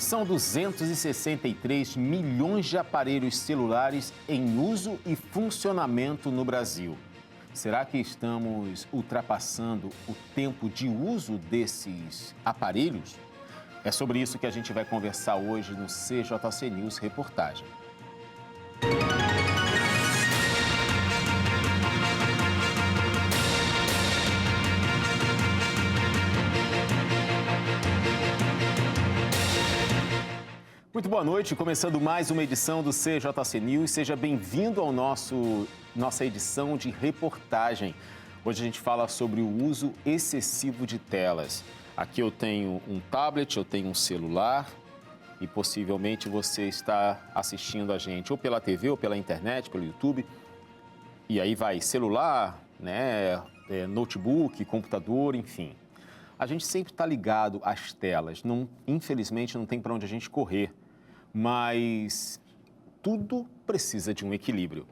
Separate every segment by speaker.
Speaker 1: São 263 milhões de aparelhos celulares em uso e funcionamento no Brasil. Será que estamos ultrapassando o tempo de uso desses aparelhos? É sobre isso que a gente vai conversar hoje no CJC News Reportagem. Muito boa noite, começando mais uma edição do CJC News. Seja bem-vindo ao nossa edição de reportagem. Hoje a gente fala sobre o uso excessivo de telas. Aqui eu tenho um tablet, eu tenho um celular e possivelmente você está assistindo a gente ou pela TV ou pela internet, pelo YouTube. E aí vai celular, notebook, computador, enfim. A gente sempre está ligado às telas. Infelizmente não tem para onde a gente correr. Mas tudo precisa de um equilíbrio.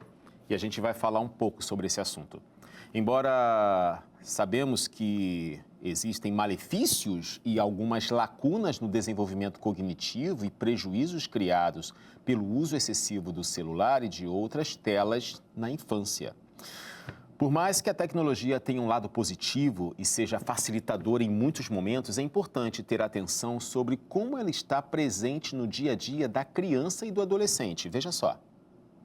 Speaker 1: E a gente vai falar um pouco sobre esse assunto. Embora sabemos que existem malefícios e algumas lacunas no desenvolvimento cognitivo e prejuízos criados pelo uso excessivo do celular e de outras telas na infância. Por mais que a tecnologia tenha um lado positivo e seja facilitadora em muitos momentos, é importante ter atenção sobre como ela está presente no dia a dia da criança e do adolescente. Veja só.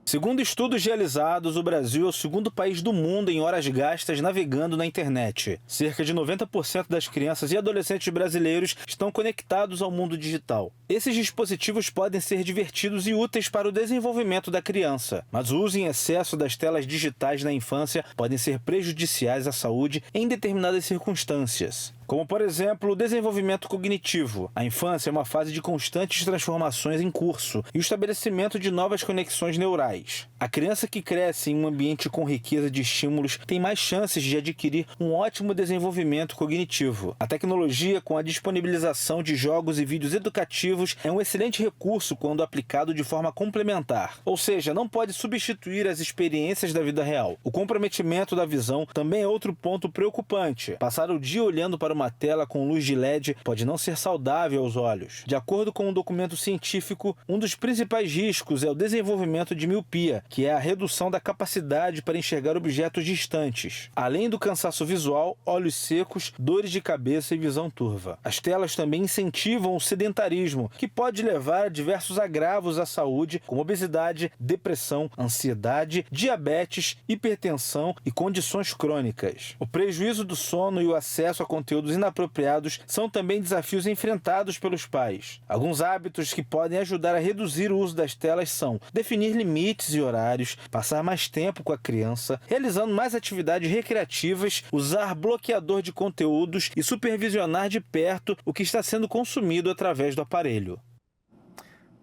Speaker 2: Segundo estudos realizados, o Brasil é o segundo país do mundo em horas gastas navegando na internet. Cerca de 90% das crianças e adolescentes brasileiros estão conectados ao mundo digital. Esses dispositivos podem ser divertidos e úteis para o desenvolvimento da criança, mas o uso em excesso das telas digitais na infância podem ser prejudiciais à saúde em determinadas circunstâncias. Como, por exemplo, o desenvolvimento cognitivo. A infância é uma fase de constantes transformações em curso e o estabelecimento de novas conexões neurais. A criança que cresce em um ambiente com riqueza de estímulos tem mais chances de adquirir um ótimo desenvolvimento cognitivo. A tecnologia, com a disponibilização de jogos e vídeos educativos, é um excelente recurso quando aplicado de forma complementar, ou seja, não pode substituir as experiências da vida real. O comprometimento da visão também é outro ponto preocupante. Passar o dia olhando para uma tela com luz de LED pode não ser saudável aos olhos. De acordo com um documento científico, um dos principais riscos é o desenvolvimento de miopia, que é a redução da capacidade para enxergar objetos distantes. Além do cansaço visual, olhos secos, dores de cabeça e visão turva. As telas também incentivam o sedentarismo, que pode levar a diversos agravos à saúde, como obesidade, depressão, ansiedade, diabetes, hipertensão e condições crônicas. O prejuízo do sono e o acesso a conteúdos inapropriados são também desafios enfrentados pelos pais. Alguns hábitos que podem ajudar a reduzir o uso das telas são definir limites e horários, passar mais tempo com a criança, realizando mais atividades recreativas, usar bloqueador de conteúdos e supervisionar de perto o que está sendo consumido através do aparelho.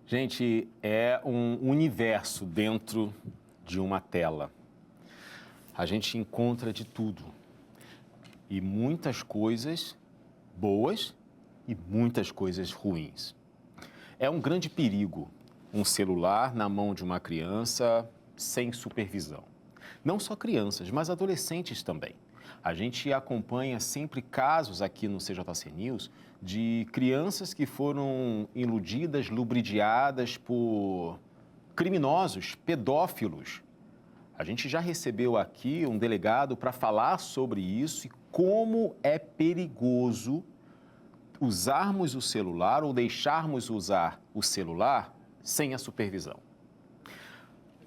Speaker 1: Gente, é um universo dentro de uma tela. A gente encontra de tudo. E muitas coisas boas e muitas coisas ruins. É um grande perigo um celular na mão de uma criança sem supervisão. Não só crianças, mas adolescentes também. A gente acompanha sempre casos aqui no CJC News de crianças que foram iludidas, ludibriadas por criminosos, pedófilos. A gente já recebeu aqui um delegado para falar sobre isso e como é perigoso usarmos o celular ou deixarmos usar o celular sem a supervisão.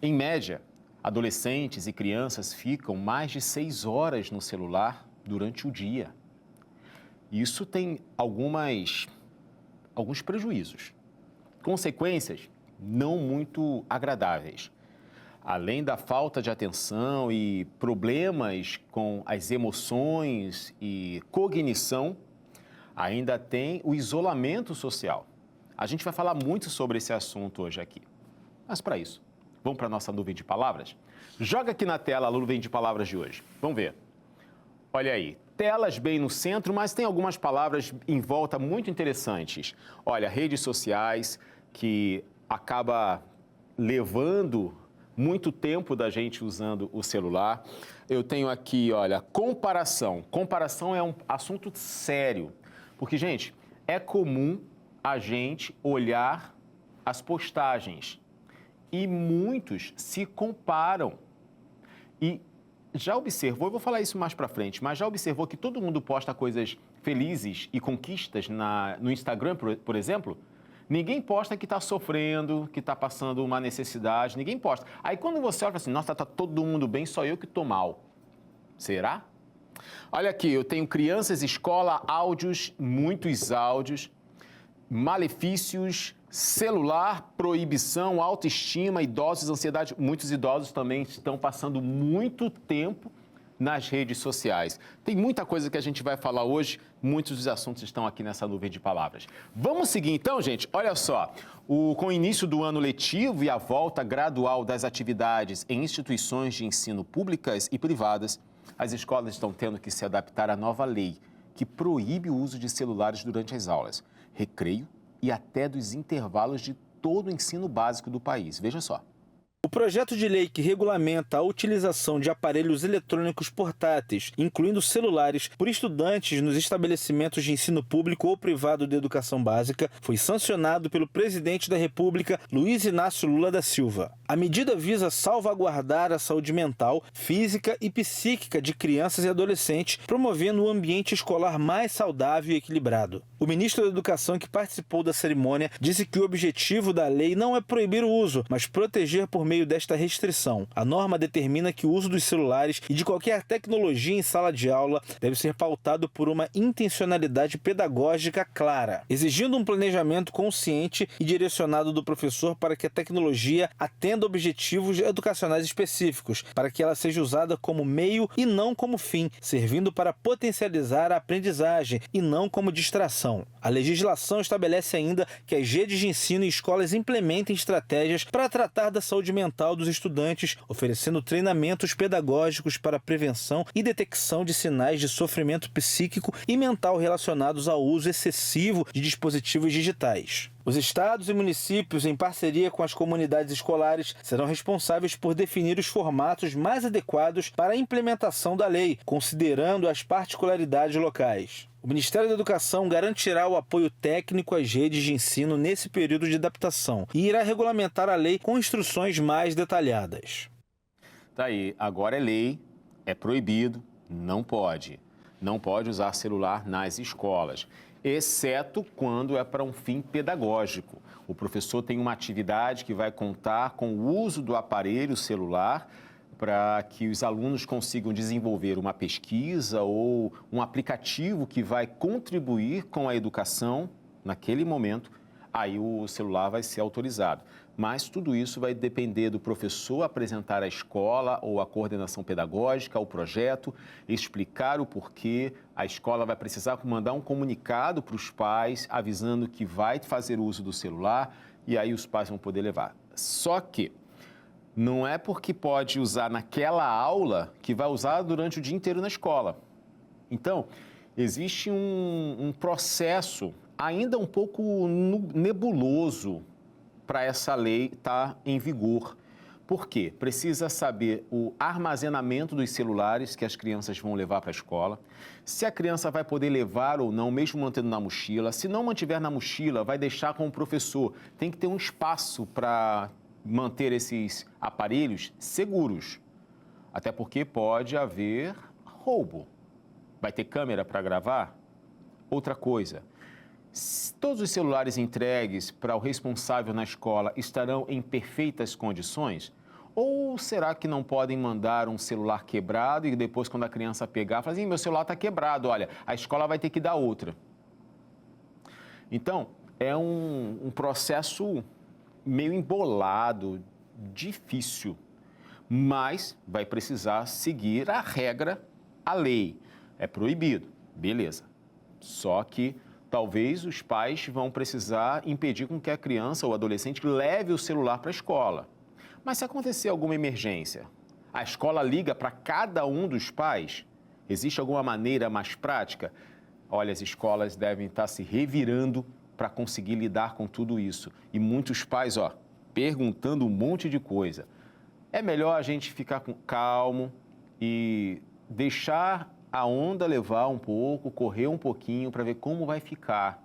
Speaker 1: Em média, adolescentes e crianças ficam mais de 6 horas no celular durante o dia. Isso tem alguns prejuízos, consequências não muito agradáveis. Além da falta de atenção e problemas com as emoções e cognição, ainda tem o isolamento social. A gente vai falar muito sobre esse assunto hoje aqui. Mas para isso, vamos para a nossa nuvem de palavras? Joga aqui na tela a nuvem de palavras de hoje. Vamos ver. Olha aí, telas bem no centro, mas tem algumas palavras em volta muito interessantes. Olha, redes sociais, que acaba levando muito tempo da gente usando o celular. Eu tenho aqui, olha, comparação. Comparação é um assunto sério, porque, gente, é comum a gente olhar as postagens. E muitos se comparam. E já observou, eu vou falar isso mais para frente, mas já observou que todo mundo posta coisas felizes e conquistas no Instagram, por exemplo? Ninguém posta que está sofrendo, que está passando uma necessidade, ninguém posta. Aí quando você olha assim, nossa, está todo mundo bem, só eu que estou mal. Será? Olha aqui, eu tenho crianças, escola, áudios, muitos áudios, malefícios, celular, proibição, autoestima, idosos, ansiedade. Muitos idosos também estão passando muito tempo nas redes sociais. Tem muita coisa que a gente vai falar hoje, muitos dos assuntos estão aqui nessa nuvem de palavras. Vamos seguir então, gente? Olha só, com o início do ano letivo e a volta gradual das atividades em instituições de ensino públicas e privadas, as escolas estão tendo que se adaptar à nova lei que proíbe o uso de celulares durante as aulas, recreio e até dos intervalos de todo o ensino básico do país. Veja só.
Speaker 2: O projeto de lei que regulamenta a utilização de aparelhos eletrônicos portáteis, incluindo celulares, por estudantes nos estabelecimentos de ensino público ou privado de educação básica, foi sancionado pelo presidente da República, Luiz Inácio Lula da Silva. A medida visa salvaguardar a saúde mental, física e psíquica de crianças e adolescentes, promovendo um ambiente escolar mais saudável e equilibrado. O ministro da Educação, que participou da cerimônia, disse que o objetivo da lei não é proibir o uso, mas proteger por meio desta restrição. A norma determina que o uso dos celulares e de qualquer tecnologia em sala de aula deve ser pautado por uma intencionalidade pedagógica clara, exigindo um planejamento consciente e direcionado do professor para que a tecnologia atenda objetivos educacionais específicos, para que ela seja usada como meio e não como fim, servindo para potencializar a aprendizagem e não como distração. A legislação estabelece ainda que as redes de ensino e escolas implementem estratégias para tratar da saúde mental dos estudantes, oferecendo treinamentos pedagógicos para prevenção e detecção de sinais de sofrimento psíquico e mental relacionados ao uso excessivo de dispositivos digitais. Os estados e municípios, em parceria com as comunidades escolares, serão responsáveis por definir os formatos mais adequados para a implementação da lei, considerando as particularidades locais. O Ministério da Educação garantirá o apoio técnico às redes de ensino nesse período de adaptação e irá regulamentar a lei com instruções mais detalhadas.
Speaker 1: Tá aí, agora é lei, é proibido, não pode. Não pode usar celular nas escolas, exceto quando é para um fim pedagógico. O professor tem uma atividade que vai contar com o uso do aparelho celular para que os alunos consigam desenvolver uma pesquisa ou um aplicativo que vai contribuir com a educação naquele momento, aí o celular vai ser autorizado. Mas tudo isso vai depender do professor apresentar à escola ou à coordenação pedagógica o projeto, explicar o porquê. A escola vai precisar mandar um comunicado para os pais avisando que vai fazer uso do celular e aí os pais vão poder levar. Só que não é porque pode usar naquela aula que vai usar durante o dia inteiro na escola. Então, existe um processo ainda um pouco nebuloso para essa lei estar em vigor. Por quê? Precisa saber o armazenamento dos celulares que as crianças vão levar para a escola, se a criança vai poder levar ou não, mesmo mantendo na mochila. Se não mantiver na mochila, vai deixar com o professor. Tem que ter um espaço para manter esses aparelhos seguros. Até porque pode haver roubo. Vai ter câmera para gravar? Outra coisa, todos os celulares entregues para o responsável na escola estarão em perfeitas condições? Ou será que não podem mandar um celular quebrado e depois, quando a criança pegar, falar assim, meu celular está quebrado, olha, a escola vai ter que dar outra? Então, é um processo meio embolado, difícil, mas vai precisar seguir a regra, a lei. É proibido, beleza. Só que talvez os pais vão precisar impedir com que a criança ou adolescente leve o celular para a escola. Mas se acontecer alguma emergência, a escola liga para cada um dos pais? Existe alguma maneira mais prática? Olha, as escolas devem estar se revirando para conseguir lidar com tudo isso. E muitos pais, perguntando um monte de coisa. É melhor a gente ficar calmo e deixar a onda levar um pouco, correr um pouquinho para ver como vai ficar,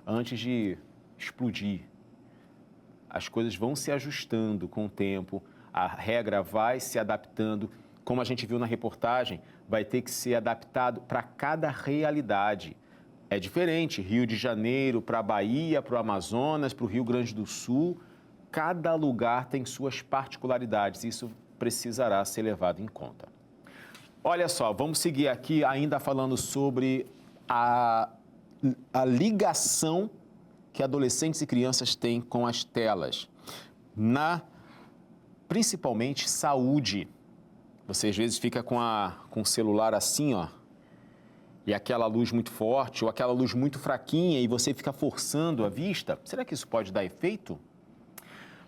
Speaker 1: antes de explodir. As coisas vão se ajustando com o tempo, a regra vai se adaptando. Como a gente viu na reportagem, vai ter que ser adaptado para cada realidade. É diferente, Rio de Janeiro para a Bahia, para o Amazonas, para o Rio Grande do Sul. Cada lugar tem suas particularidades, isso precisará ser levado em conta. Olha só, vamos seguir aqui ainda falando sobre a ligação que adolescentes e crianças têm com as telas. Principalmente saúde. Você às vezes fica com o celular assim, ó, e aquela luz muito forte ou aquela luz muito fraquinha e você fica forçando a vista. Será que isso pode dar efeito?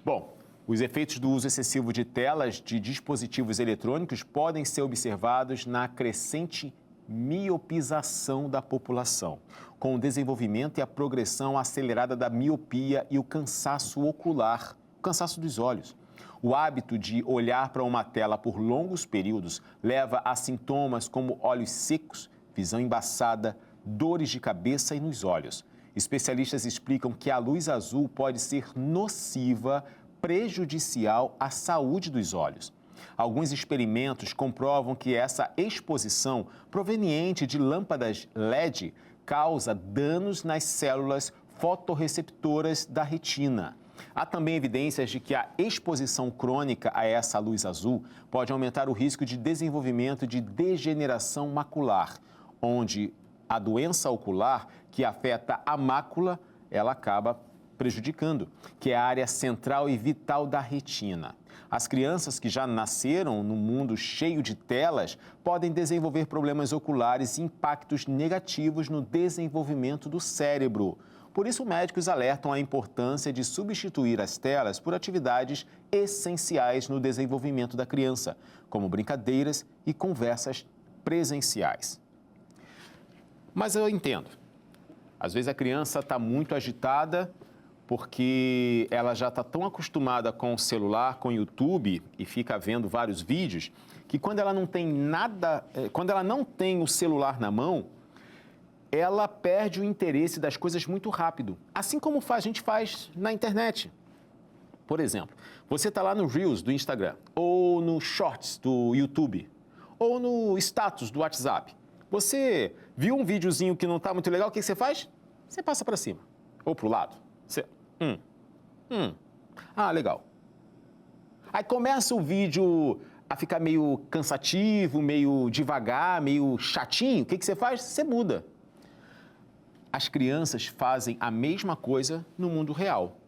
Speaker 1: Bom, os efeitos do uso excessivo de telas de dispositivos eletrônicos podem ser observados na crescente miopização da população, com o desenvolvimento e a progressão acelerada da miopia e o cansaço ocular, o cansaço dos olhos. O hábito de olhar para uma tela por longos períodos leva a sintomas como olhos secos, visão embaçada, dores de cabeça e nos olhos. Especialistas explicam que a luz azul pode ser nociva, prejudicial à saúde dos olhos. Alguns experimentos comprovam que essa exposição proveniente de lâmpadas LED causa danos nas células fotorreceptoras da retina. Há também evidências de que a exposição crônica a essa luz azul pode aumentar o risco de desenvolvimento de degeneração macular, onde a doença ocular que afeta a mácula, ela acaba prejudicando, que é a área central e vital da retina. As crianças que já nasceram no mundo cheio de telas podem desenvolver problemas oculares e impactos negativos no desenvolvimento do cérebro. Por isso, médicos alertam a importância de substituir as telas por atividades essenciais no desenvolvimento da criança, como brincadeiras e conversas presenciais. Mas eu entendo. Às vezes a criança está muito agitada porque ela já está tão acostumada com o celular, com o YouTube e fica vendo vários vídeos, que quando ela não tem nada, quando ela não tem o celular na mão, ela perde o interesse das coisas muito rápido, assim como a gente faz na internet. Por exemplo, você está lá no Reels do Instagram, ou no Shorts do YouTube, ou no status do WhatsApp. Você viu um videozinho que não está muito legal, o que você faz? Você passa para cima, ou para o lado. Você, legal. Aí começa o vídeo a ficar meio cansativo, meio devagar, meio chatinho. O que você faz? Você muda. As crianças fazem a mesma coisa no mundo real.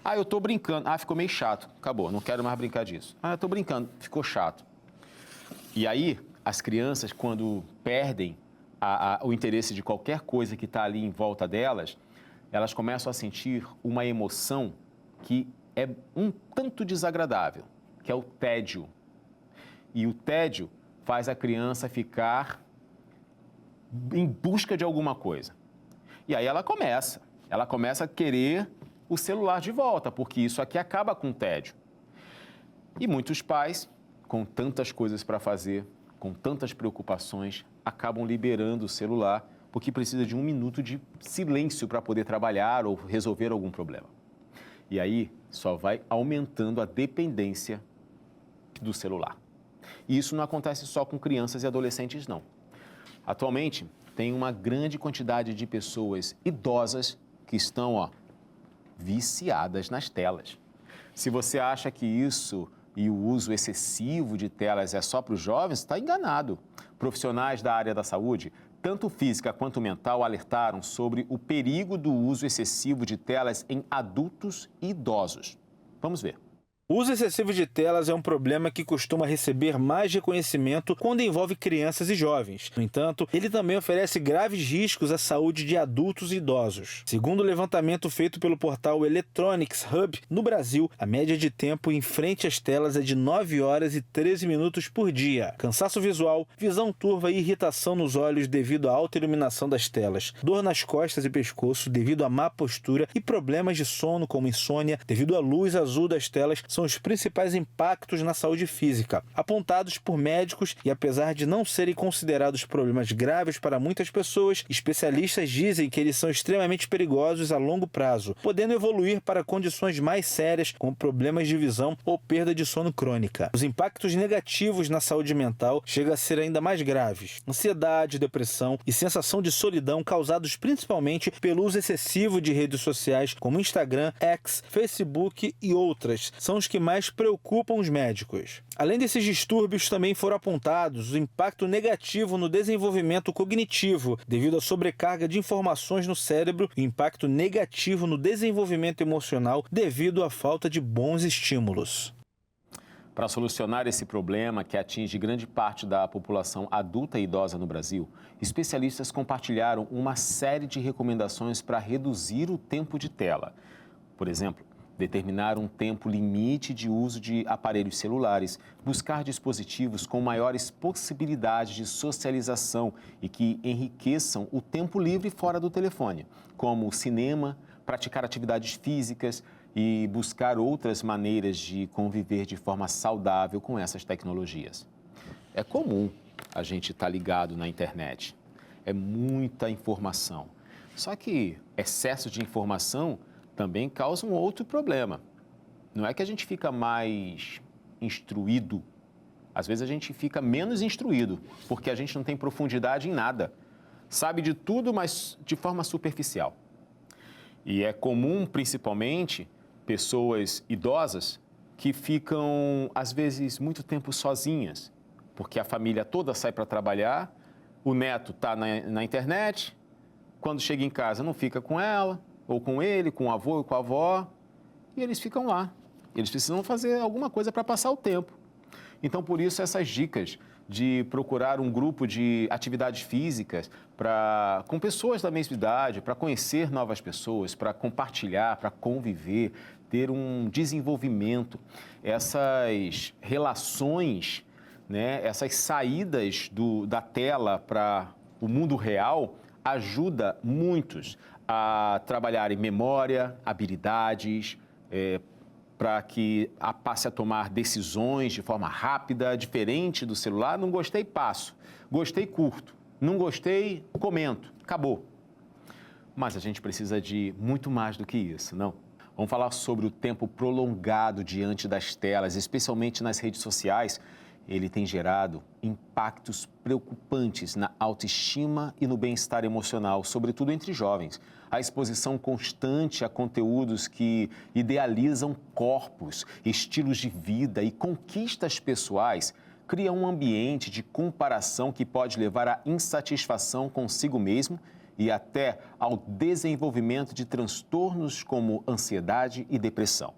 Speaker 1: Eu estou brincando. Ficou meio chato. Acabou, não quero mais brincar disso. Eu estou brincando. Ficou chato. E aí, as crianças, quando perdem o interesse de qualquer coisa que está ali em volta delas, elas começam a sentir uma emoção que é um tanto desagradável, que é o tédio. E o tédio faz a criança ficar em busca de alguma coisa. E aí ela começa a querer o celular de volta, porque isso aqui acaba com o tédio. E muitos pais, com tantas coisas para fazer, com tantas preocupações, acabam liberando o celular, porque precisa de 1 minuto de silêncio para poder trabalhar ou resolver algum problema. E aí só vai aumentando a dependência do celular. E isso não acontece só com crianças e adolescentes, não. Atualmente, tem uma grande quantidade de pessoas idosas que estão viciadas nas telas. Se você acha que isso e o uso excessivo de telas é só para os jovens, está enganado. Profissionais da área da saúde, tanto física quanto mental, alertaram sobre o perigo do uso excessivo de telas em adultos e idosos. Vamos ver.
Speaker 2: O uso excessivo de telas é um problema que costuma receber mais reconhecimento quando envolve crianças e jovens. No entanto, ele também oferece graves riscos à saúde de adultos e idosos. Segundo o levantamento feito pelo portal Electronics Hub, no Brasil, a média de tempo em frente às telas é de 9 horas e 13 minutos por dia. Cansaço visual, visão turva e irritação nos olhos devido à alta iluminação das telas, dor nas costas e pescoço devido à má postura e problemas de sono como insônia devido à luz azul das telas são os principais impactos na saúde física, apontados por médicos e apesar de não serem considerados problemas graves para muitas pessoas, especialistas dizem que eles são extremamente perigosos a longo prazo, podendo evoluir para condições mais sérias, como problemas de visão ou perda de sono crônica. Os impactos negativos na saúde mental chegam a ser ainda mais graves. Ansiedade, depressão e sensação de solidão causados principalmente pelo uso excessivo de redes sociais como Instagram, X, Facebook e outras, são os que mais preocupam os médicos. Além desses distúrbios, também foram apontados o impacto negativo no desenvolvimento cognitivo, devido à sobrecarga de informações no cérebro, e o impacto negativo no desenvolvimento emocional, devido à falta de bons estímulos.
Speaker 1: Para solucionar esse problema que atinge grande parte da população adulta e idosa no Brasil, especialistas compartilharam uma série de recomendações para reduzir o tempo de tela. Por exemplo, determinar um tempo limite de uso de aparelhos celulares, buscar dispositivos com maiores possibilidades de socialização e que enriqueçam o tempo livre fora do telefone, como cinema, praticar atividades físicas e buscar outras maneiras de conviver de forma saudável com essas tecnologias. É comum a gente estar ligado na internet, é muita informação. Só que excesso de informação também causa um outro problema. Não é que a gente fica mais instruído, às vezes a gente fica menos instruído, porque a gente não tem profundidade em nada. Sabe de tudo, mas de forma superficial. E é comum, principalmente, pessoas idosas que ficam, às vezes, muito tempo sozinhas, porque a família toda sai para trabalhar, o neto está na internet, quando chega em casa não fica com ela, ou com ele, com o avô ou com a avó, e eles ficam lá. Eles precisam fazer alguma coisa para passar o tempo. Então, por isso, essas dicas de procurar um grupo de atividades físicas com pessoas da mesma idade, para conhecer novas pessoas, para compartilhar, para conviver, ter um desenvolvimento. Essas relações, né, essas saídas da tela para o mundo real ajuda muitos a trabalhar em memória, habilidades, para que passe a tomar decisões de forma rápida, diferente do celular. Não gostei, passo. Gostei, curto. Não gostei, comento. Acabou. Mas a gente precisa de muito mais do que isso, não? Vamos falar sobre o tempo prolongado diante das telas, especialmente nas redes sociais. Ele tem gerado impactos preocupantes na autoestima e no bem-estar emocional, sobretudo entre jovens. A exposição constante a conteúdos que idealizam corpos, estilos de vida e conquistas pessoais cria um ambiente de comparação que pode levar à insatisfação consigo mesmo e até ao desenvolvimento de transtornos como ansiedade e depressão.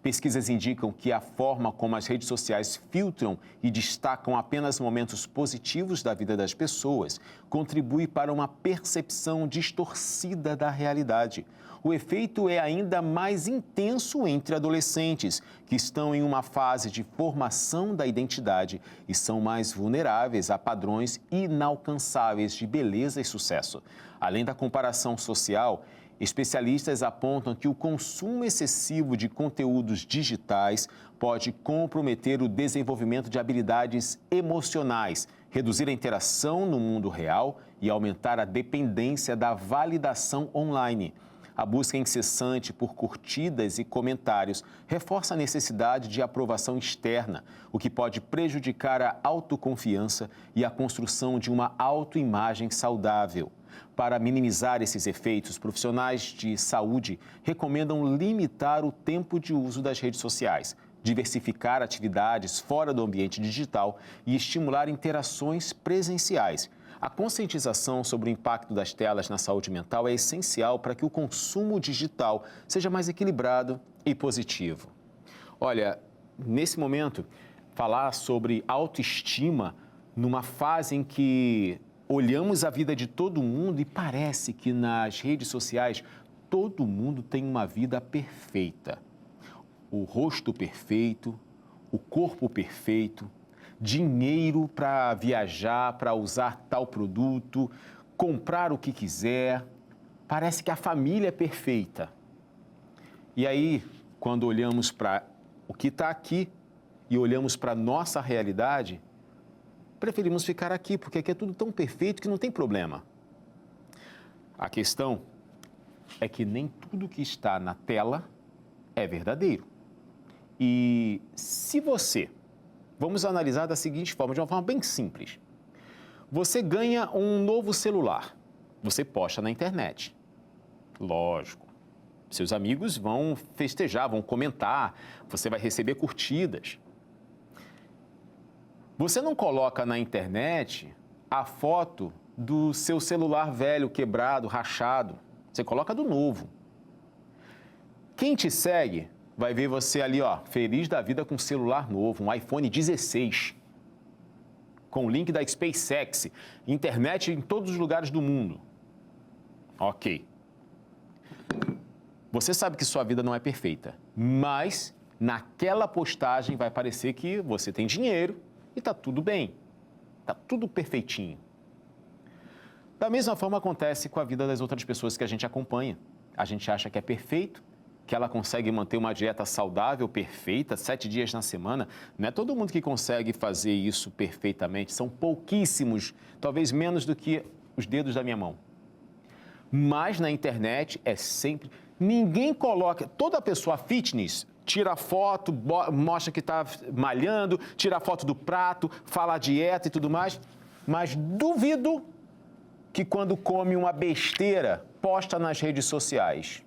Speaker 1: Pesquisas indicam que a forma como as redes sociais filtram e destacam apenas momentos positivos da vida das pessoas contribui para uma percepção distorcida da realidade. O efeito é ainda mais intenso entre adolescentes, que estão em uma fase de formação da identidade e são mais vulneráveis a padrões inalcançáveis de beleza e sucesso. Além da comparação social, especialistas apontam que o consumo excessivo de conteúdos digitais pode comprometer o desenvolvimento de habilidades emocionais, reduzir a interação no mundo real e aumentar a dependência da validação online. A busca incessante por curtidas e comentários reforça a necessidade de aprovação externa, o que pode prejudicar a autoconfiança e a construção de uma autoimagem saudável. Para minimizar esses efeitos, profissionais de saúde recomendam limitar o tempo de uso das redes sociais, diversificar atividades fora do ambiente digital e estimular interações presenciais. A conscientização sobre o impacto das telas na saúde mental é essencial para que o consumo digital seja mais equilibrado e positivo. Olha, nesse momento, falar sobre autoestima numa fase em que olhamos a vida de todo mundo e parece que nas redes sociais todo mundo tem uma vida perfeita. O rosto perfeito, o corpo perfeito, dinheiro para viajar, para usar tal produto, comprar o que quiser. Parece que a família é perfeita. E aí, quando olhamos para o que está aqui e olhamos para a nossa realidade, preferimos ficar aqui, porque aqui é tudo tão perfeito que não tem problema. A questão é que nem tudo que está na tela é verdadeiro. E se você, vamos analisar da seguinte forma, de uma forma bem simples. Você ganha um novo celular, você posta na internet. Lógico, seus amigos vão festejar, vão comentar, você vai receber curtidas. Você não coloca na internet a foto do seu celular velho, quebrado, rachado. Você coloca do novo. Quem te segue vai ver você ali, ó, feliz da vida com um celular novo, um iPhone 16, com o link da SpaceX, internet em todos os lugares do mundo. Ok. Você sabe que sua vida não é perfeita, mas naquela postagem vai parecer que você tem dinheiro e está tudo bem, está tudo perfeitinho. Da mesma forma acontece com a vida das outras pessoas que a gente acompanha. A gente acha que é perfeito, que ela consegue manter uma dieta saudável, perfeita, 7 dias na semana. Não é todo mundo que consegue fazer isso perfeitamente, são pouquíssimos, talvez menos do que os dedos da minha mão. Mas na internet é sempre... Ninguém coloca... Toda pessoa fitness tira foto, mostra que está malhando, tira foto do prato, fala a dieta e tudo mais, mas duvido que quando come uma besteira, posta nas redes sociais.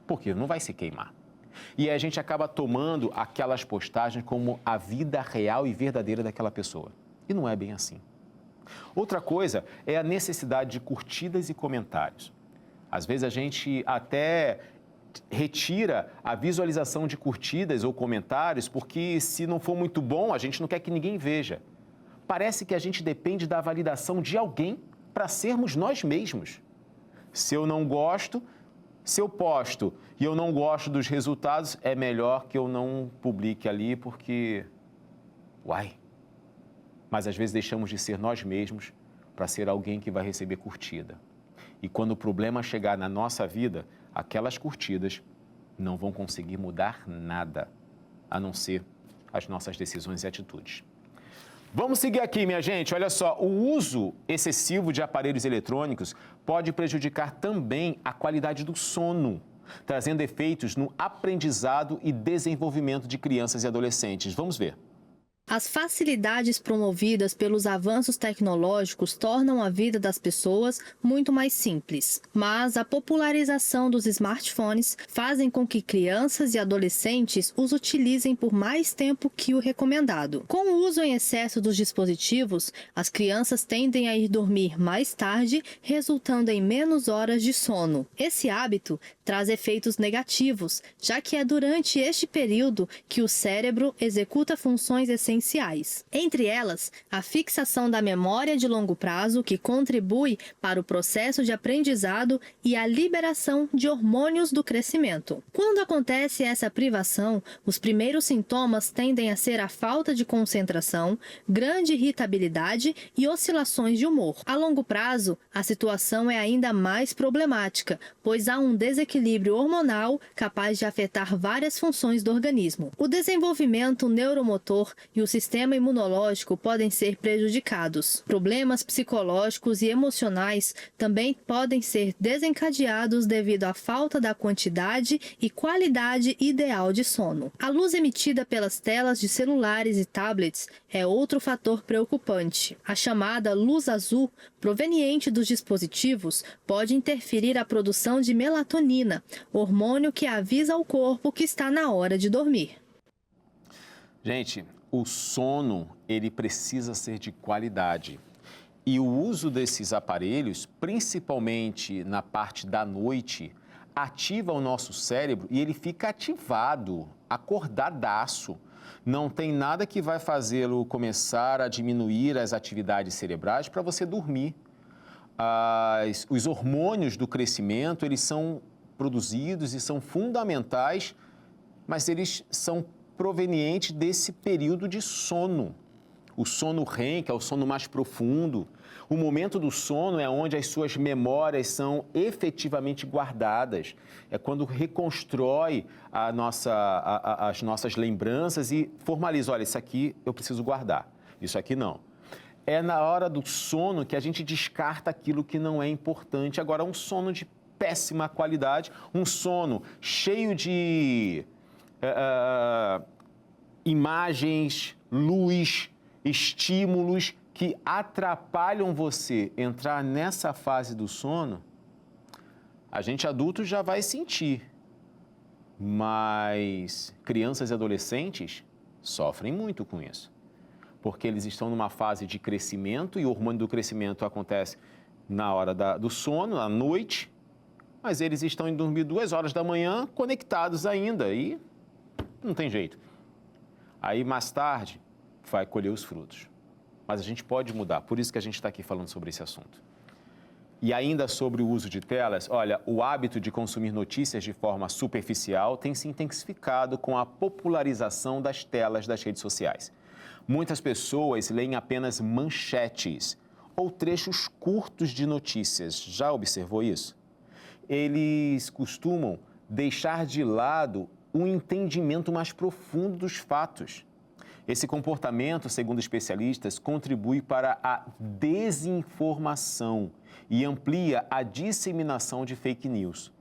Speaker 1: Porque não vai se queimar. E a gente acaba tomando aquelas postagens como a vida real e verdadeira daquela pessoa. E não é bem assim. Outra coisa é a necessidade de curtidas e comentários. Às vezes a gente até retira a visualização de curtidas ou comentários porque se não for muito bom, a gente não quer que ninguém veja. Parece que a gente depende da validação de alguém para sermos nós mesmos. Se eu não gosto, se eu posto e eu não gosto dos resultados, é melhor que eu não publique ali porque... Uai! Mas às vezes deixamos de ser nós mesmos para ser alguém que vai receber curtida. E quando o problema chegar na nossa vida, aquelas curtidas não vão conseguir mudar nada, a não ser as nossas decisões e atitudes. Vamos seguir aqui, minha gente. Olha só, o uso excessivo de aparelhos eletrônicos pode prejudicar também a qualidade do sono, trazendo efeitos no aprendizado e desenvolvimento de crianças e adolescentes. Vamos ver.
Speaker 3: As facilidades promovidas pelos avanços tecnológicos tornam a vida das pessoas muito mais simples. Mas a popularização dos smartphones fazem com que crianças e adolescentes os utilizem por mais tempo que o recomendado. Com o uso em excesso dos dispositivos, as crianças tendem a ir dormir mais tarde, resultando em menos horas de sono. Esse hábito traz efeitos negativos, já que é durante este período que o cérebro executa funções essenciais. Entre elas, a fixação da memória de longo prazo, que contribui para o processo de aprendizado, e a liberação de hormônios do crescimento. Quando acontece essa privação, os primeiros sintomas tendem a ser a falta de concentração, grande irritabilidade e oscilações de humor. A longo prazo, a situação é ainda mais problemática, pois há um desequilíbrio hormonal capaz de afetar várias funções do organismo. O desenvolvimento neuromotor e o sistema imunológico podem ser prejudicados. Problemas psicológicos e emocionais também podem ser desencadeados devido à falta da quantidade e qualidade ideal de sono. A luz emitida pelas telas de celulares e tablets é outro fator preocupante. A chamada luz azul, proveniente dos dispositivos, pode interferir a produção de melatonina, hormônio que avisa ao corpo que está na hora de dormir.
Speaker 1: Gente, o sono, ele precisa ser de qualidade. E o uso desses aparelhos, principalmente na parte da noite, ativa o nosso cérebro e ele fica ativado, acordadaço. Não tem nada que vai fazê-lo começar a diminuir as atividades cerebrais para você dormir. Os hormônios do crescimento, eles são produzidos e são fundamentais, mas eles são proveniente desse período de sono. o sono REM, que é o sono mais profundo. O momento do sono é onde as suas memórias são efetivamente guardadas. É quando reconstrói as nossas lembranças e formaliza, olha, isso aqui eu preciso guardar, isso aqui não. É na hora do sono que a gente descarta aquilo que não é importante. Agora, um sono de péssima qualidade, um sono cheio de imagens, luz, estímulos que atrapalham você entrar nessa fase do sono, a gente adulto já vai sentir, mas crianças e adolescentes sofrem muito com isso, porque eles estão numa fase de crescimento e o hormônio do crescimento acontece na hora do sono, à noite, mas eles estão indo dormir 2 horas da manhã conectados ainda e não tem jeito. Aí mais tarde vai colher os frutos. Mas a gente pode mudar, por isso que a gente está aqui falando sobre esse assunto. E ainda sobre o uso de telas, olha, o hábito de consumir notícias de forma superficial tem se intensificado com a popularização das telas das redes sociais. Muitas pessoas leem apenas manchetes ou trechos curtos de notícias. Já observou isso? Eles costumam deixar de lado um entendimento mais profundo dos fatos. Esse comportamento, segundo especialistas, contribui para a desinformação e amplia a disseminação de fake news.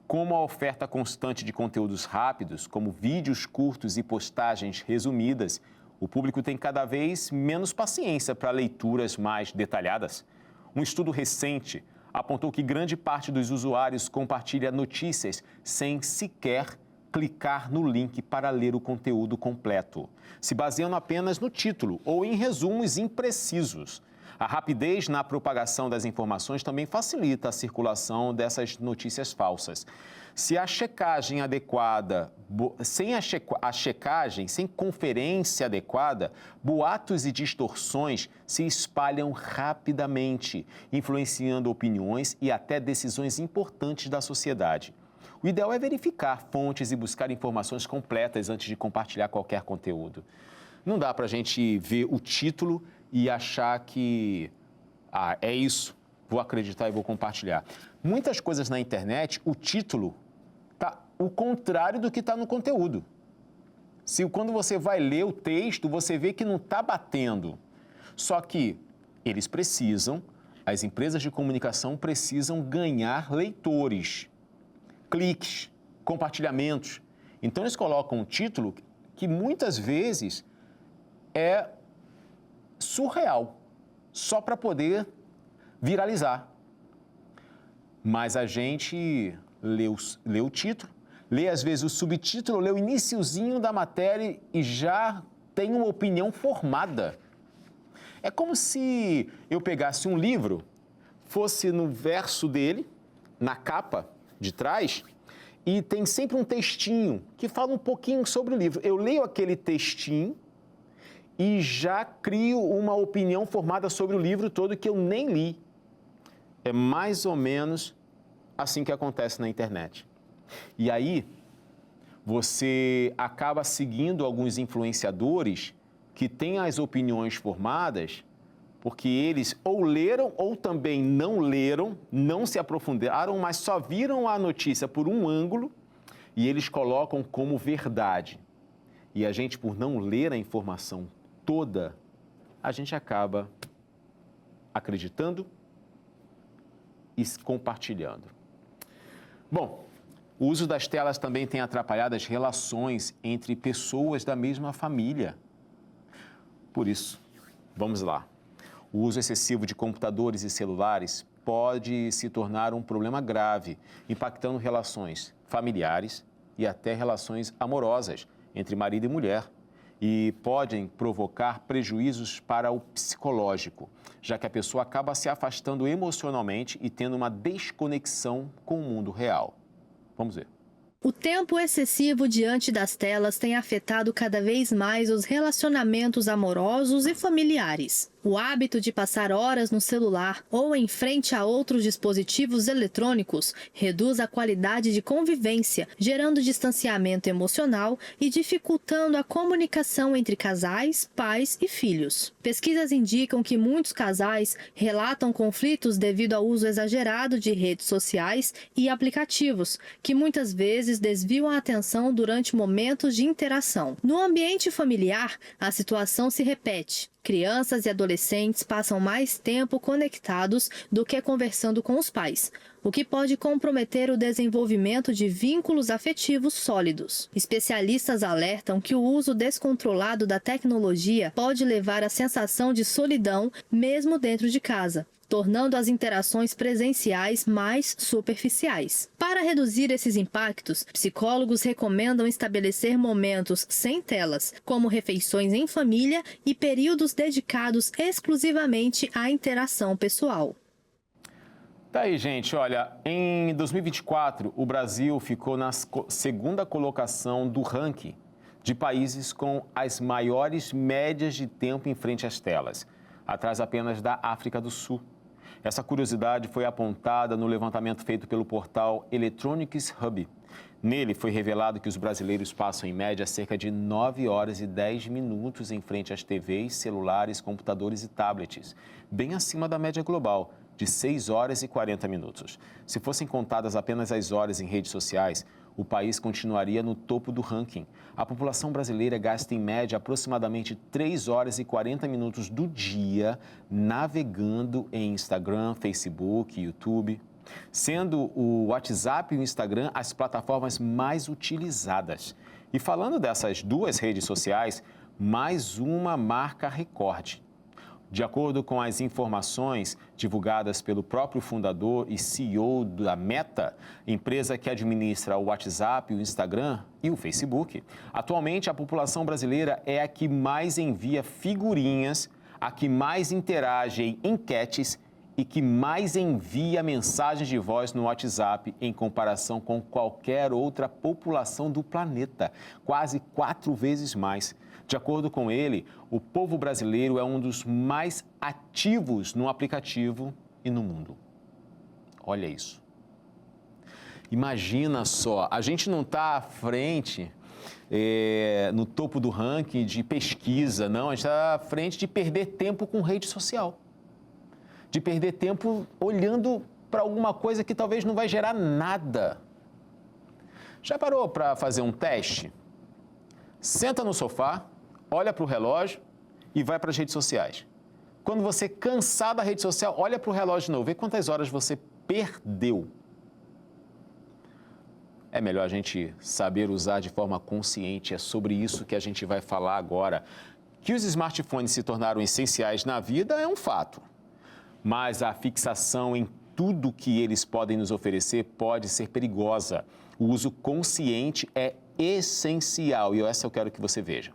Speaker 1: Como a oferta constante de conteúdos rápidos, como vídeos curtos e postagens resumidas, o público tem cada vez menos paciência para leituras mais detalhadas. Um estudo recente apontou que grande parte dos usuários compartilha notícias sem sequer clicar no link para ler o conteúdo completo, se baseando apenas no título ou em resumos imprecisos. A rapidez na propagação das informações também facilita a circulação dessas notícias falsas. Se a checagem adequada, sem conferência adequada, boatos e distorções se espalham rapidamente, influenciando opiniões e até decisões importantes da sociedade. O ideal é verificar fontes e buscar informações completas antes de compartilhar qualquer conteúdo. Não dá para a gente ver o título e achar que, é isso, vou acreditar e vou compartilhar. Muitas coisas na internet, o título está o contrário do que está no conteúdo. Quando você vai ler o texto, você vê que não está batendo. Só que eles precisam, as empresas de comunicação precisam ganhar leitores, cliques, compartilhamentos. Então, eles colocam um título que muitas vezes é surreal, só para poder viralizar. Mas a gente lê o título, lê às vezes o subtítulo, lê o iniciozinho da matéria e já tem uma opinião formada. É como se eu pegasse um livro, fosse no verso dele, na capa de trás, e tem sempre um textinho que fala um pouquinho sobre o livro. Eu leio aquele textinho e já crio uma opinião formada sobre o livro todo que eu nem li. É mais ou menos assim que acontece na internet. E aí, você acaba seguindo alguns influenciadores que têm as opiniões formadas porque eles ou leram ou também não leram, não se aprofundaram, mas só viram a notícia por um ângulo e eles colocam como verdade. E a gente, por não ler a informação toda, a gente acaba acreditando e compartilhando. Bom, o uso das telas também tem atrapalhado as relações entre pessoas da mesma família. Por isso, vamos lá. O uso excessivo de computadores e celulares pode se tornar um problema grave, impactando relações familiares e até relações amorosas entre marido e mulher, e podem provocar prejuízos para o psicológico, já que a pessoa acaba se afastando emocionalmente e tendo uma desconexão com o mundo real. Vamos ver.
Speaker 3: O tempo excessivo diante das telas tem afetado cada vez mais os relacionamentos amorosos e familiares. O hábito de passar horas no celular ou em frente a outros dispositivos eletrônicos reduz a qualidade de convivência, gerando distanciamento emocional e dificultando a comunicação entre casais, pais e filhos. Pesquisas indicam que muitos casais relatam conflitos devido ao uso exagerado de redes sociais e aplicativos, que muitas vezes desviam a atenção durante momentos de interação. No ambiente familiar, a situação se repete. Crianças e adolescentes passam mais tempo conectados do que conversando com os pais, o que pode comprometer o desenvolvimento de vínculos afetivos sólidos. Especialistas alertam que o uso descontrolado da tecnologia pode levar à sensação de solidão mesmo dentro de casa, tornando as interações presenciais mais superficiais. Para reduzir esses impactos, psicólogos recomendam estabelecer momentos sem telas, como refeições em família e períodos dedicados exclusivamente à interação pessoal.
Speaker 1: Tá aí, gente. Olha, em 2024, o Brasil ficou na segunda colocação do ranking de países com as maiores médias de tempo em frente às telas, atrás apenas da África do Sul. Essa curiosidade foi apontada no levantamento feito pelo portal Electronics Hub. Nele foi revelado que os brasileiros passam em média cerca de 9 horas e 10 minutos em frente às TVs, celulares, computadores e tablets, bem acima da média global, de 6 horas e 40 minutos. Se fossem contadas apenas as horas em redes sociais, o país continuaria no topo do ranking. A população brasileira gasta em média aproximadamente 3 horas e 40 minutos do dia navegando em Instagram, Facebook, YouTube, sendo o WhatsApp e o Instagram as plataformas mais utilizadas. E falando dessas duas redes sociais, mais uma marca recorde. De acordo com as informações divulgadas pelo próprio fundador e CEO da Meta, empresa que administra o WhatsApp, o Instagram e o Facebook, atualmente a população brasileira é a que mais envia figurinhas, a que mais interage em enquetes e que mais envia mensagens de voz no WhatsApp em comparação com qualquer outra população do planeta, quase 4 vezes mais. De acordo com ele, o povo brasileiro é um dos mais ativos no aplicativo e no mundo. Olha isso. Imagina só, a gente não está à frente no topo do ranking de pesquisa, não. A gente está à frente de perder tempo com rede social. De perder tempo olhando para alguma coisa que talvez não vai gerar nada. Já parou para fazer um teste? Senta no sofá, olha para o relógio e vai para as redes sociais. Quando você cansar da rede social, olha para o relógio de novo, vê quantas horas você perdeu. É melhor a gente saber usar de forma consciente, é sobre isso que a gente vai falar agora. Que os smartphones se tornaram essenciais na vida é um fato, mas a fixação em tudo que eles podem nos oferecer pode ser perigosa. O uso consciente é essencial e essa eu quero que você veja.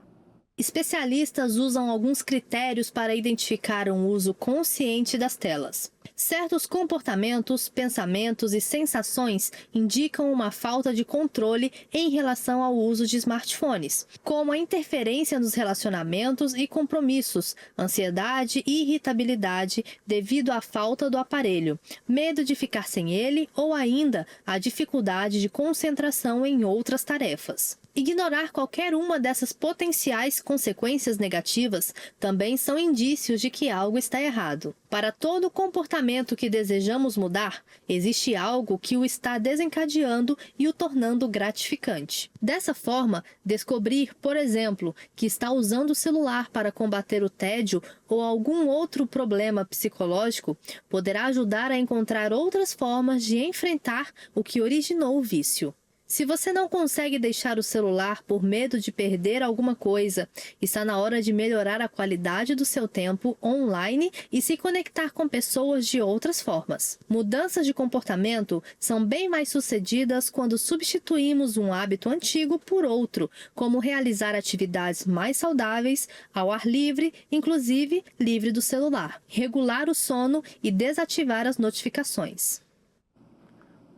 Speaker 3: Especialistas usam alguns critérios para identificar um uso consciente das telas. Certos comportamentos, pensamentos e sensações indicam uma falta de controle em relação ao uso de smartphones, como a interferência nos relacionamentos e compromissos, ansiedade e irritabilidade devido à falta do aparelho, medo de ficar sem ele ou ainda a dificuldade de concentração em outras tarefas. Ignorar qualquer uma dessas potenciais consequências negativas também são indícios de que algo está errado. Para todo comportamento que desejamos mudar, existe algo que o está desencadeando e o tornando gratificante. Dessa forma, descobrir, por exemplo, que está usando o celular para combater o tédio ou algum outro problema psicológico poderá ajudar a encontrar outras formas de enfrentar o que originou o vício. Se você não consegue deixar o celular por medo de perder alguma coisa, está na hora de melhorar a qualidade do seu tempo online e se conectar com pessoas de outras formas. Mudanças de comportamento são bem mais sucedidas quando substituímos um hábito antigo por outro, como realizar atividades mais saudáveis, ao ar livre, inclusive livre do celular, regular o sono e desativar as notificações.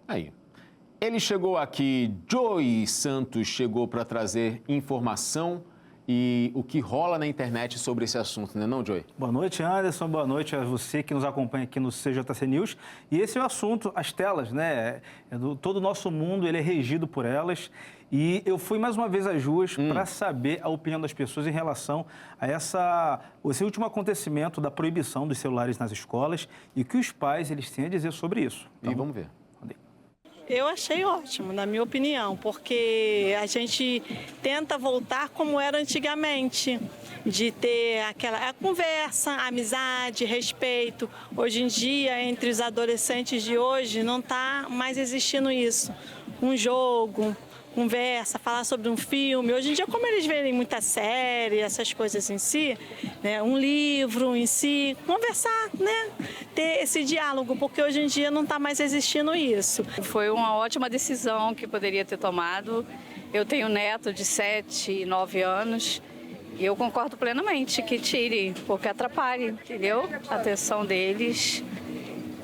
Speaker 1: Aí. Ele chegou aqui, Joey Santos chegou para trazer informação e o que rola na internet sobre esse assunto, né não, Joey?
Speaker 2: Boa noite, Anderson. Boa noite a você que nos acompanha aqui no CJC News. E esse é o assunto, as telas, né? Todo o nosso mundo ele é regido por elas. E eu fui mais uma vez às ruas para saber a opinião das pessoas em relação a esse último acontecimento da proibição dos celulares nas escolas e o que os pais eles têm a dizer sobre isso.
Speaker 1: Então, e vamos ver.
Speaker 4: Eu achei ótimo, na minha opinião, porque a gente tenta voltar como era antigamente, de ter a conversa, a amizade, respeito. Hoje em dia, entre os adolescentes de hoje, não está mais existindo isso. Um jogo, conversa, falar sobre um filme. Hoje em dia, como eles verem muita série, essas coisas em si, né, um livro em si, conversar, né, ter esse diálogo, porque hoje em dia não está mais existindo isso.
Speaker 5: Foi uma ótima decisão que poderia ter tomado. Eu tenho um neto de 7 e 9 anos e eu concordo plenamente que tire, porque atrapalha, entendeu? A atenção deles.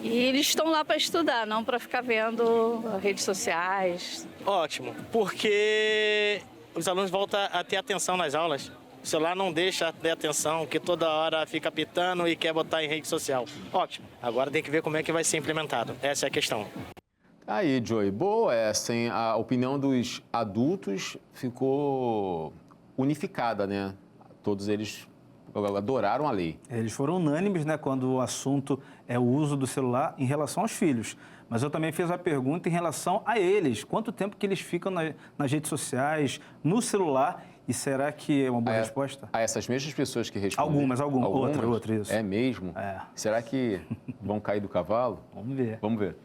Speaker 5: E eles estão lá para estudar, não para ficar vendo redes sociais.
Speaker 6: Ótimo, porque os alunos voltam a ter atenção nas aulas. O celular não deixa ter atenção, que toda hora fica apitando e quer botar em rede social. Ótimo. Agora tem que ver como é que vai ser implementado. Essa é a questão.
Speaker 1: Aí, Joey, boa essa, hein? A opinião dos adultos ficou unificada, né? Todos eles adoraram a lei.
Speaker 2: Eles foram unânimes, né, quando o assunto é o uso do celular em relação aos filhos. Mas eu também fiz a pergunta em relação a eles. Quanto tempo que eles ficam nas redes sociais, no celular? E será que é uma boa resposta?
Speaker 1: A essas mesmas pessoas que respondem?
Speaker 2: Algumas. Outra, isso.
Speaker 1: É mesmo?
Speaker 2: É.
Speaker 1: Será que vão cair do cavalo?
Speaker 2: Vamos ver.
Speaker 1: Vamos ver.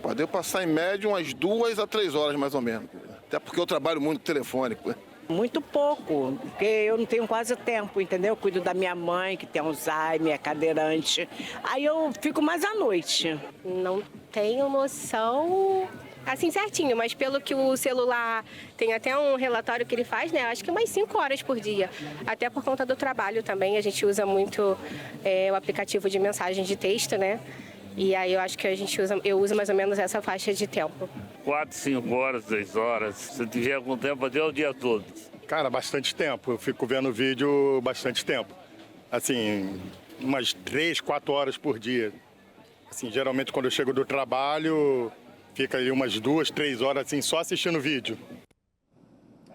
Speaker 7: Pode eu passar em média umas 2 a 3 horas, mais ou menos. Até porque eu trabalho muito telefônico.
Speaker 8: Muito pouco, porque eu não tenho quase tempo, entendeu? Eu cuido da minha mãe, que tem Alzheimer, é cadeirante. Aí eu fico mais à noite.
Speaker 9: Não tenho noção assim certinho, mas pelo que o celular tem até um relatório que ele faz, né? Acho que umas 5 horas por dia. Até por conta do trabalho também, a gente usa muito o aplicativo de mensagem de texto, né? E aí eu acho que eu uso mais ou menos essa faixa de tempo.
Speaker 10: 4, 5 horas, 6 horas. Se tiver algum tempo, até o dia todo.
Speaker 11: Cara, bastante tempo. Eu fico vendo vídeo bastante tempo. Assim, umas 3, 4 horas por dia. Assim, geralmente quando eu chego do trabalho, fica aí umas 2, 3 horas assim, só assistindo vídeo.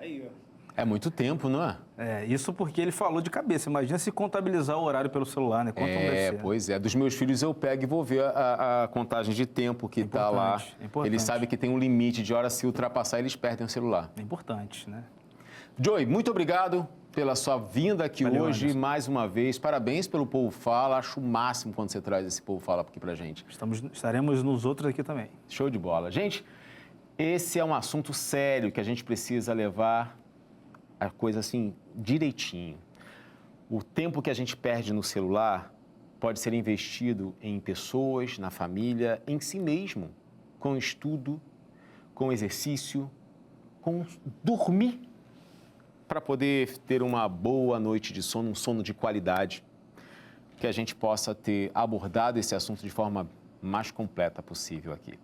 Speaker 2: Aí, ó.
Speaker 1: É muito tempo, não é?
Speaker 2: É, isso porque ele falou de cabeça. Imagina se contabilizar o horário pelo celular, né? Quanto deve ser?
Speaker 1: Pois é. Dos meus filhos eu pego e vou ver a contagem de tempo que está lá.
Speaker 2: Importante.
Speaker 1: Eles sabem que tem um limite de hora, se ultrapassar, eles perdem o celular.
Speaker 2: É importante, né?
Speaker 1: Joey, muito obrigado pela sua vinda aqui hoje,
Speaker 2: Anderson.
Speaker 1: mais uma vez. Parabéns pelo Povo Fala. Acho o máximo quando você traz esse Povo Fala aqui pra gente.
Speaker 2: Estaremos nos outros aqui também.
Speaker 1: Show de bola. Gente, esse é um assunto sério que a gente precisa levar a coisa assim, direitinho. O tempo que a gente perde no celular pode ser investido em pessoas, na família, em si mesmo, com estudo, com exercício, com dormir, para poder ter uma boa noite de sono, um sono de qualidade, que a gente possa ter abordado esse assunto de forma mais completa possível aqui.